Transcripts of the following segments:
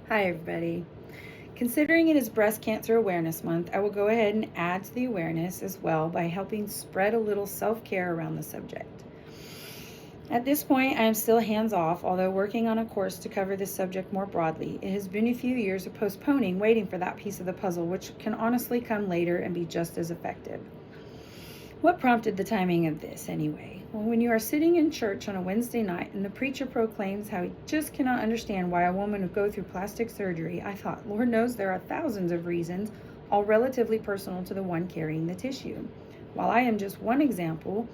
Hi, everybody. Considering it is Breast Cancer Awareness Month, I will go ahead and add to the awareness as well by helping spread a little self-care around the subject. At this point, I am still hands-off, although working on a course to cover this subject more broadly. It has been a few years of postponing, waiting for that piece of the puzzle, which can honestly come later and be just as effective. What prompted the timing of this, anyway? Well, when you are sitting in church on a Wednesday night and the preacher proclaims how he just cannot understand why a woman would go through plastic surgery, I thought, Lord knows there are thousands of reasons, all relatively personal to the one carrying the tissue. While I am just one example,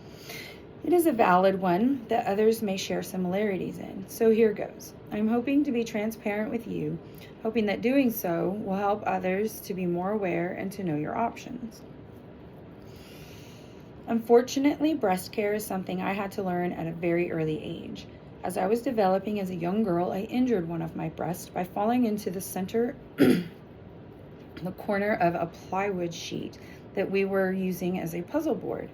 it is a valid one that others may share similarities in. So here goes. I'm hoping to be transparent with you, hoping that doing so will help others to be more aware and to know your options. Unfortunately, breast care is something I had to learn at a very early age. As I was developing as a young girl, I injured one of my breasts by falling into the corner of a plywood sheet that we were using as a puzzle board.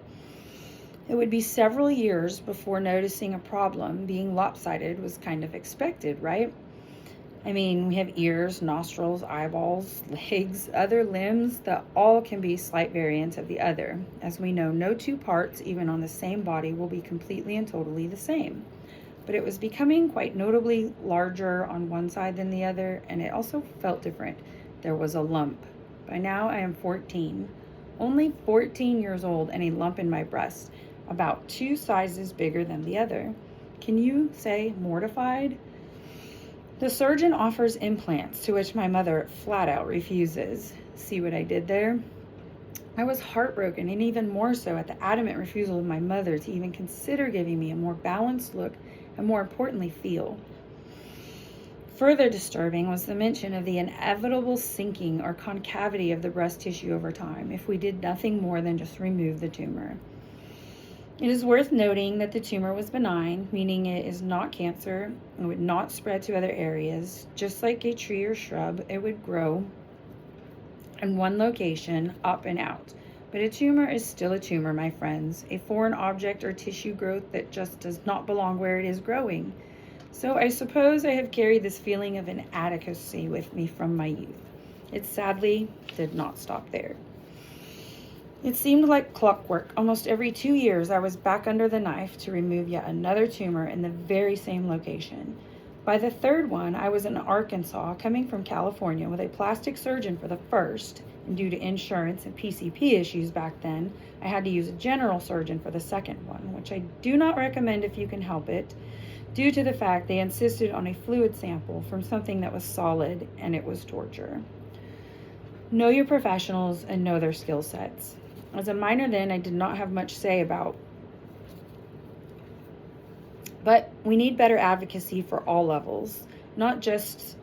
It would be several years before noticing a problem. Being lopsided was kind of expected, right? I mean, we have ears, nostrils, eyeballs, legs, other limbs that all can be slight variants of the other. As we know, no two parts, even on the same body, will be completely and totally the same. But it was becoming quite notably larger on one side than the other, and it also felt different. There was a lump. By now, I am 14. Only 14 years old, and a lump in my breast, about 2 sizes bigger than the other. Can you say mortified? The surgeon offers implants, to which my mother flat out refuses. See what I did there? I was heartbroken, and even more so at the adamant refusal of my mother to even consider giving me a more balanced look and, more importantly, feel. Further disturbing was the mention of the inevitable sinking or concavity of the breast tissue over time if we did nothing more than just remove the tumor. It is worth noting that the tumor was benign, meaning it is not cancer and would not spread to other areas. Just like a tree or shrub, it would grow in one location, up and out. But a tumor is still a tumor, my friends, a foreign object or tissue growth that just does not belong where it is growing. So I suppose I have carried this feeling of inadequacy with me from my youth. It sadly did not stop there. It seemed like clockwork. Almost every 2 years, I was back under the knife to remove yet another tumor in the very same location. By the third one, I was in Arkansas, coming from California with a plastic surgeon for the first, and due to insurance and PCP issues back then, I had to use a general surgeon for the second one, which I do not recommend if you can help it, due to the fact they insisted on a fluid sample from something that was solid, and it was torture. Know your professionals and know their skill sets. As a minor then, I did not have much say about, but we need better advocacy for all levels, not just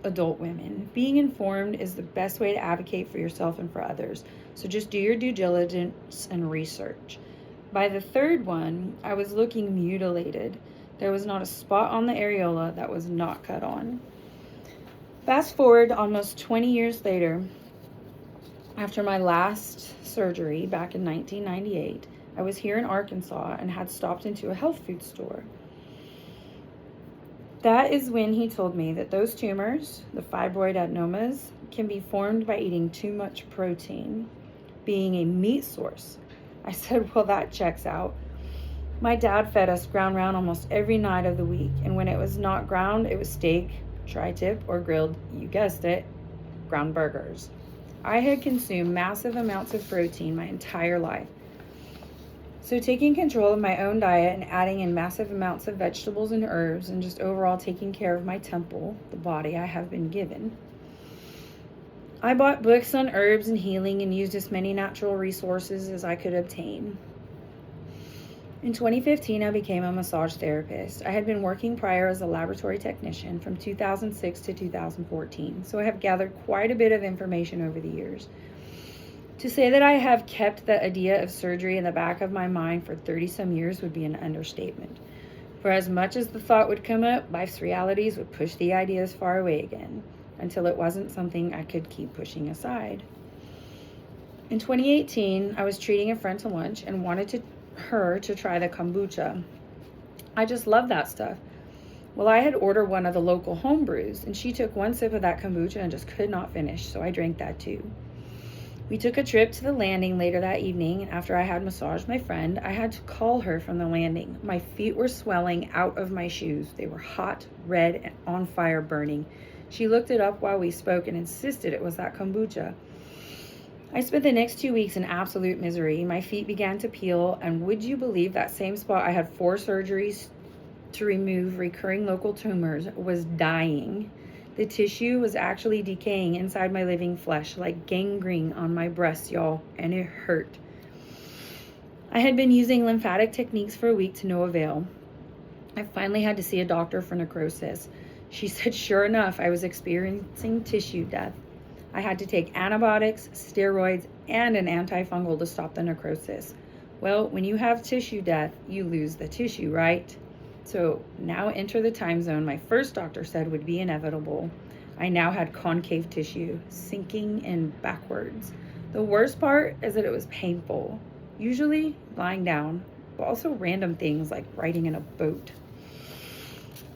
adult women. Being informed is the best way to advocate for yourself and for others, so just do your due diligence and research. By the third one, I was looking mutilated. There was not a spot on the areola that was not cut on. Fast forward almost 20 years later, after my last surgery back in 1998, I was here in Arkansas and had stopped into a health food store. That is when he told me that those tumors, the fibroid adenomas, can be formed by eating too much protein, being a meat source. I said, well, that checks out. My dad fed us ground round almost every night of the week, and when it was not ground, it was steak, tri-tip, or grilled, you guessed it, ground burgers. I had consumed massive amounts of protein my entire life. So taking control of my own diet and adding in massive amounts of vegetables and herbs and just overall taking care of my temple, the body I have been given. I bought books on herbs and healing and used as many natural resources as I could obtain. In 2015, I became a massage therapist. I had been working prior as a laboratory technician from 2006 to 2014, so I have gathered quite a bit of information over the years. To say that I have kept the idea of surgery in the back of my mind for 30-some years would be an understatement. For as much as the thought would come up, life's realities would push the ideas far away again, until it wasn't something I could keep pushing aside. In 2018, I was treating a friend to lunch and wanted her to try the kombucha. I just love that stuff. Well, I had ordered one of the local home brews, and she took one sip of that kombucha and just could not finish, so I drank that too. We took a trip to the landing later that evening, and after I had massaged my friend, I had to call her from the landing. My feet were swelling out of my shoes. They were hot, red, and on fire, burning. She looked it up while we spoke and insisted it was that kombucha. I spent the next 2 weeks in absolute misery. My feet began to peel, and would you believe that same spot I had 4 surgeries to remove recurring local tumors was dying. The tissue was actually decaying inside my living flesh like gangrene on my breasts, y'all, and it hurt. I had been using lymphatic techniques for a week to no avail. I finally had to see a doctor for necrosis. She said sure enough, I was experiencing tissue death. I had to take antibiotics, steroids, and an antifungal to stop the necrosis. Well, when you have tissue death, you lose the tissue, right? So now enter the time zone my first doctor said would be inevitable. I now had concave tissue, sinking in backwards. The worst part is that it was painful, usually lying down, but also random things like riding in a boat.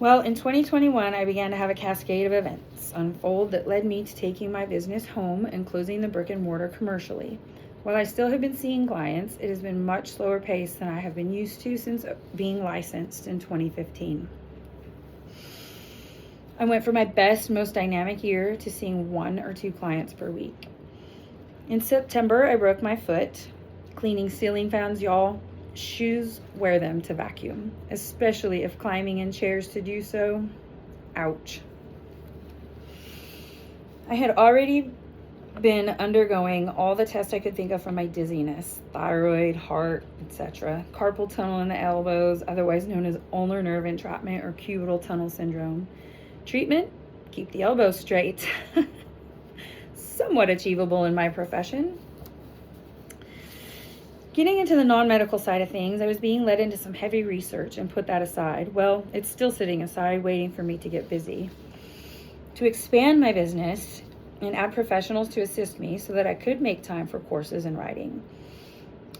Well, in 2021, I began to have a cascade of events unfold that led me to taking my business home and closing the brick and mortar commercially. While I still have been seeing clients, it has been much slower paced than I have been used to since being licensed in 2015. I went from my best, most dynamic year to seeing 1 or 2 clients per week. In September, I broke my foot. Cleaning ceiling fans, y'all. Shoes, wear them to vacuum, especially if climbing in chairs to do so. Ouch. I had already been undergoing all the tests I could think of for my dizziness, thyroid, heart, etc. Carpal tunnel in the elbows, otherwise known as ulnar nerve entrapment or cubital tunnel syndrome. Treatment, keep the elbows straight. Somewhat achievable in my profession. Getting into the non-medical side of things, I was being led into some heavy research and put that aside. Well, it's still sitting aside, waiting for me to get busy. To expand my business and add professionals to assist me so that I could make time for courses and writing.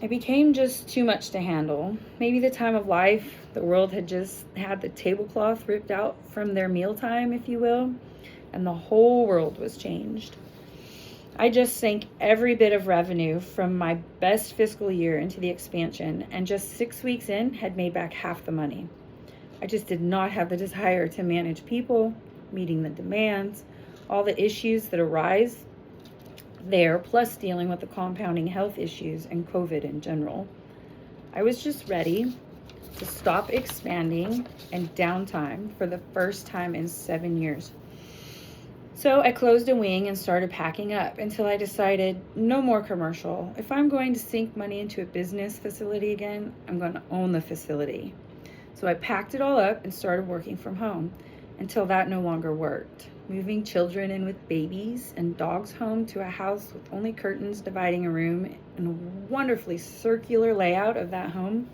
It became just too much to handle. Maybe the time of life, the world had just had the tablecloth ripped out from their mealtime, if you will, and the whole world was changed. I just sank every bit of revenue from my best fiscal year into the expansion, and just 6 weeks in had made back half the money. I just did not have the desire to manage people, meeting the demands, all the issues that arise there, plus dealing with the compounding health issues and COVID in general. I was just ready to stop expanding and downtime for the first time in 7 years. So I closed a wing and started packing up until I decided no more commercial. If I'm going to sink money into a business facility again, I'm going to own the facility. So I packed it all up and started working from home until that no longer worked. Moving children in with babies and dogs home to a house with only curtains dividing a room and a wonderfully circular layout of that home.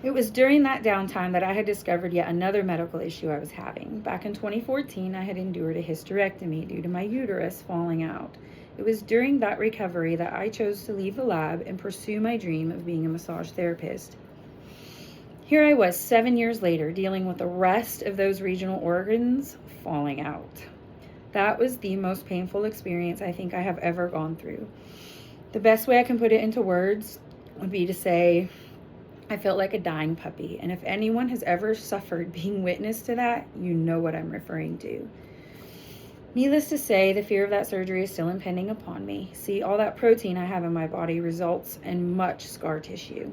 It was during that downtime that I had discovered yet another medical issue I was having. Back in 2014, I had endured a hysterectomy due to my uterus falling out. It was during that recovery that I chose to leave the lab and pursue my dream of being a massage therapist. Here I was 7 years later dealing with the rest of those regional organs falling out. That was the most painful experience I think I have ever gone through. The best way I can put it into words would be to say, I felt like a dying puppy, and if anyone has ever suffered being witness to that, you know what I'm referring to. Needless to say, the fear of that surgery is still impending upon me. See, all that protein I have in my body results in much scar tissue.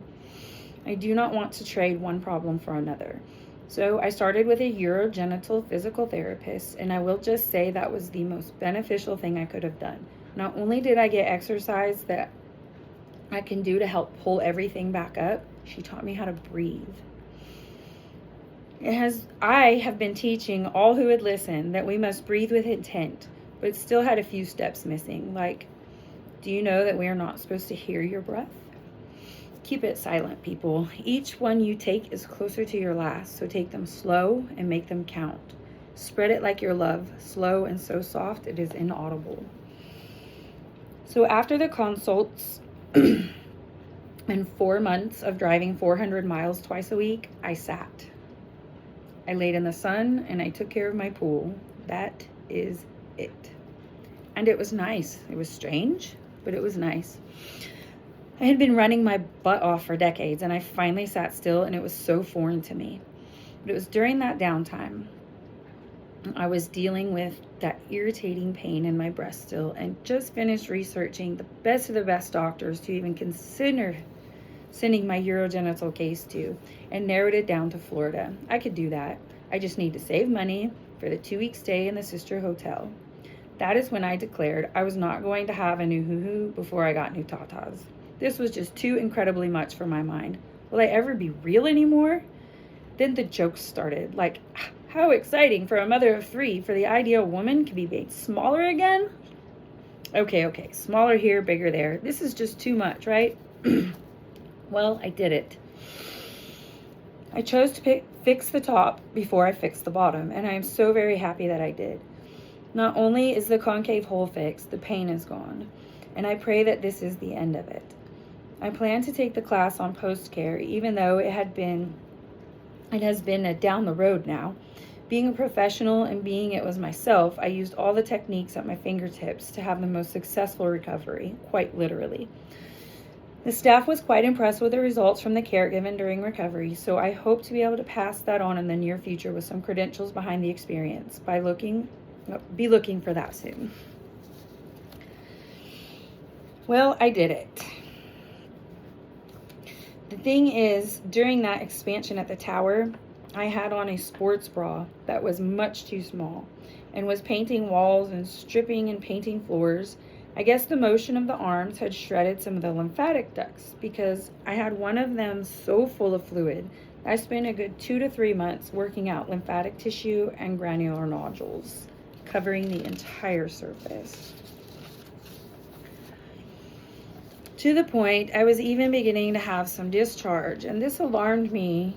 I do not want to trade one problem for another. So I started with a urogenital physical therapist, and I will just say that was the most beneficial thing I could have done. Not only did I get exercise that I can do to help pull everything back up, she taught me how to breathe. I have been teaching all who would listen that we must breathe with intent, but it still had a few steps missing. Like, do you know that we are not supposed to hear your breath? Keep it silent, people. Each one you take is closer to your last, so take them slow and make them count. Spread it like your love, slow and so soft it is inaudible. So after the consults and 4 months of driving 400 miles twice a week, I sat. I laid in the sun and I took care of my pool. That is it. And it was nice. It was strange, but it was nice. I had been running my butt off for decades, and I finally sat still, and it was so foreign to me. But it was during that downtime I was dealing with that irritating pain in my breast still, and just finished researching the best of the best doctors to even consider sending my urogenital case to, and narrowed it down to Florida. I could do that. I just need to save money for the 2-week stay in the sister hotel. That is when I declared I was not going to have a new hoo-hoo before I got new tatas. This was just too incredibly much for my mind. Will I ever be real anymore? Then the jokes started, like, how exciting for a mother of 3 for the ideal woman to be made smaller again? Okay, smaller here, bigger there. This is just too much, right? Well, I did it. I chose to fix the top before I fixed the bottom, and I am so very happy that I did. Not only is the concave hole fixed, the pain is gone, and I pray that this is the end of it. I plan to take the class on post-care, even though it has been a down the road now. Being a professional and being it was myself, I used all the techniques at my fingertips to have the most successful recovery, quite literally. The staff was quite impressed with the results from the care given during recovery, so I hope to be able to pass that on in the near future with some credentials behind the experience. Be looking for that soon. Well, I did it. The thing is, during that expansion at the tower, I had on a sports bra that was much too small and was painting walls and stripping and painting floors. I guess the motion of the arms had shredded some of the lymphatic ducts because I had one of them so full of fluid. I spent a good 2 to 3 months working out lymphatic tissue and granular nodules, covering the entire surface. To the point I was even beginning to have some discharge, and this alarmed me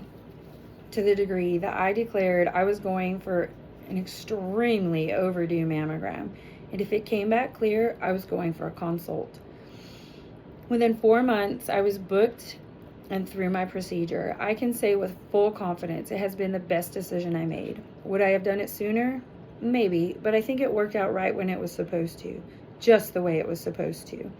to the degree that I declared I was going for an extremely overdue mammogram, and if it came back clear, I was going for a consult. Within 4 months, I was booked and through my procedure. I can say with full confidence it has been the best decision I made. Would I have done it sooner? Maybe, but I think it worked out right when it was supposed to, just the way it was supposed to.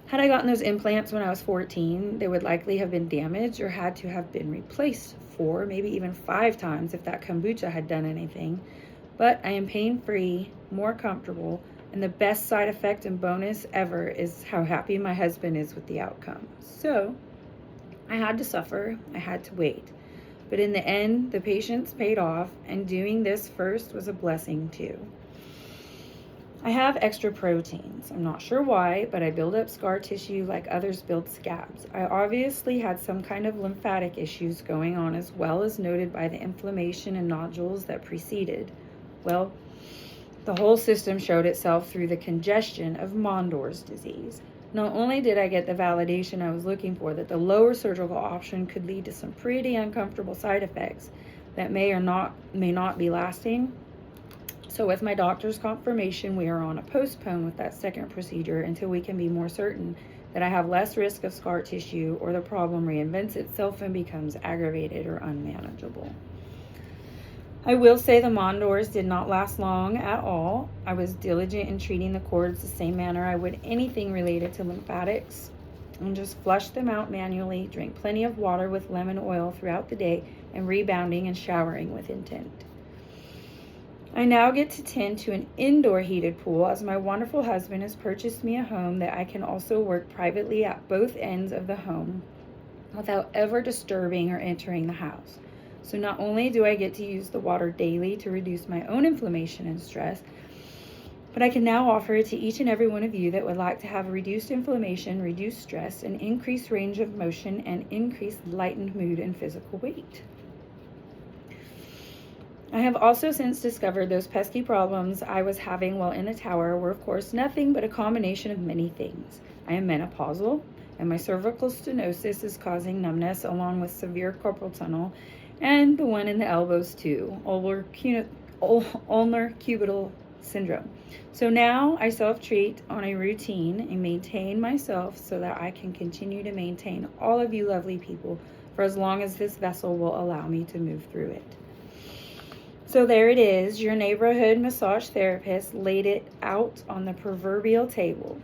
Had I gotten those implants when I was 14, they would likely have been damaged or had to have been replaced 4, maybe even 5 times if that kombucha had done anything. But I am pain-free, more comfortable, and the best side effect and bonus ever is how happy my husband is with the outcome. So, I had to suffer, I had to wait. But in the end, the patience paid off, and doing this first was a blessing too. I have extra proteins. I'm not sure why, but I build up scar tissue like others build scabs. I obviously had some kind of lymphatic issues going on as well as noted by the inflammation and nodules that preceded. Well, the whole system showed itself through the congestion of Mondor's disease. Not only did I get the validation I was looking for that the lower surgical option could lead to some pretty uncomfortable side effects that may not be lasting. So with my doctor's confirmation, we are on a postpone with that second procedure until we can be more certain that I have less risk of scar tissue or the problem reinvents itself and becomes aggravated or unmanageable. I will say the Mondors did not last long at all. I was diligent in treating the cords the same manner I would anything related to lymphatics, and just flushed them out manually, drank plenty of water with lemon oil throughout the day, and rebounding and showering with intent. I now get to tend to an indoor heated pool as my wonderful husband has purchased me a home that I can also work privately at both ends of the home without ever disturbing or entering the house. So not only do I get to use the water daily to reduce my own inflammation and stress, but I can now offer it to each and every one of you that would like to have reduced inflammation, reduced stress, an increased range of motion, and increased lightened mood and physical weight. I have also since discovered those pesky problems I was having while in the tower were of course nothing but a combination of many things. I am menopausal, and my cervical stenosis is causing numbness along with severe carpal tunnel, and the one in the elbows too, ulnar cubital syndrome. So now I self-treat on a routine and maintain myself so that I can continue to maintain all of you lovely people for as long as this vessel will allow me to move through it. So there it is. Your neighborhood massage therapist laid it out on the proverbial table.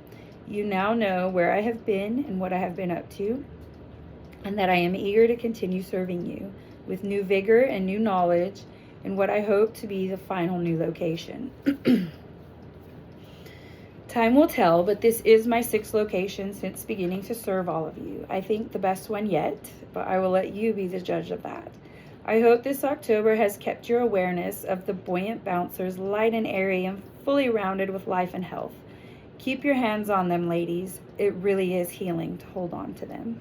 You now know where I have been and what I have been up to, and that I am eager to continue serving you with new vigor and new knowledge in what I hope to be the final new location. Time will tell, but this is my 6th location since beginning to serve all of you. I think the best one yet, but I will let you be the judge of that. I hope this October has kept your awareness of the buoyant bouncers light and airy and fully rounded with life and health. Keep your hands on them, ladies. It really is healing to hold on to them.